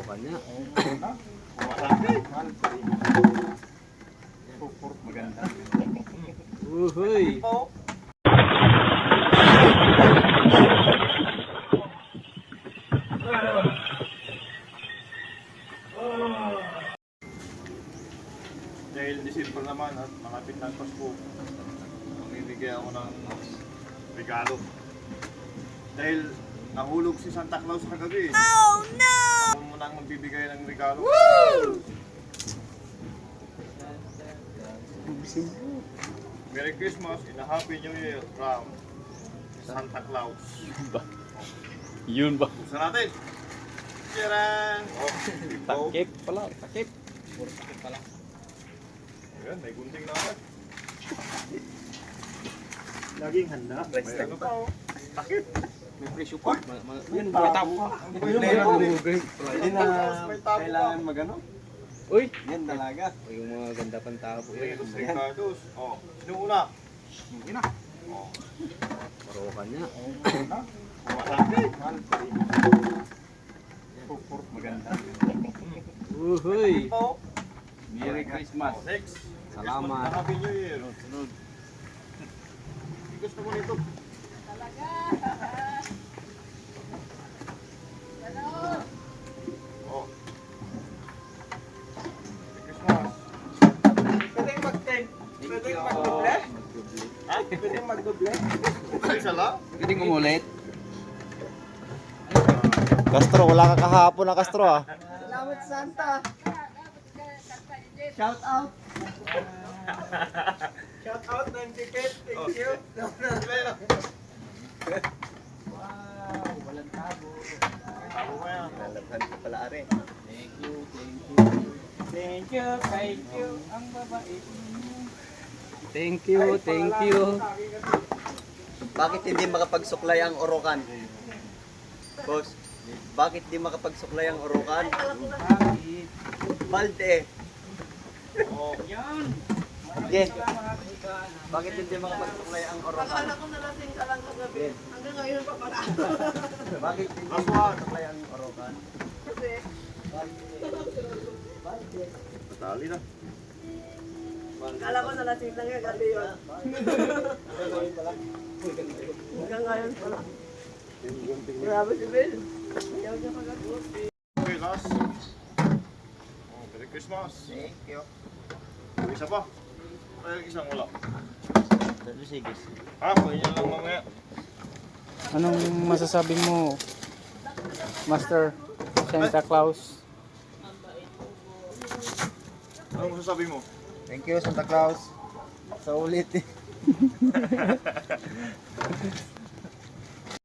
Marokan niya. Maganda. Uhoy! Dahil December naman at malapit ng Pasko, mamimigay ako ng regalo. Dahil nahulog si Santa Claus kagabi. Oh no! Ako muna ang magbibigay ng regalo. Woo! Merry Christmas and a Happy New Year from Santa Claus. Yun ba? Buksan natin. Tcharan! Oh, Takip pala, takip. Puro takip pala. ayan, may gunting na agad. Laging handa. May ano pa oh. Takip. May presyo pa. Yun May tabo pa. Hindi na May tabo kailangan pa. magano. Uy! Yan talaga. Yung mga ganda pang tabo. Ito sa Ricardo's. Oh, sino una? Ina. Oh, Marokan niya. malaki. Maganda. Uhoy! Oh, Merry Christmas. next. Salamat. Happy New Year. Sunod. Gusto mo nito? Oh. Merry Christmas. Pwedeng magdoble? Ha? Pwedeng magdoble? Isa lang? Pwedeng umulit. Castro, wala ka kahapon na Castro ah. Salamat Santa. Shout out. Shout out 90 Oh. Thank you. Wow, walang tabo. tabo mo yan. Lalabhan ka pala are. Thank you, thank you. Thank you. Ang babae. Thank you, thank you. Bakit hindi makapagsuklay ang orokan? Boss, bakit di makapagsuklay ang orokan? Balde. Oh, Yes. Bakit hindi makapagsuklay ang orokan? Akala ko nalasing ka lang kagabi. Hanggang ngayon pa pala. Bakit hindi makapagsuklay ang orokan? Kasi, patali na. akala ko nalasing lang kagabi yun. Hanggang ngayon pala. Grabe si Bill. Ayaw niya kagabi. Okay, last. Oh, Merry Christmas. Thank you. Isa pa. Kaya isang wala. Sige. Ha? Pwede lang mamaya. Anong masasabi mo, Master Santa Claus? Anong masasabi mo? Thank you Santa Claus. Sa ulit.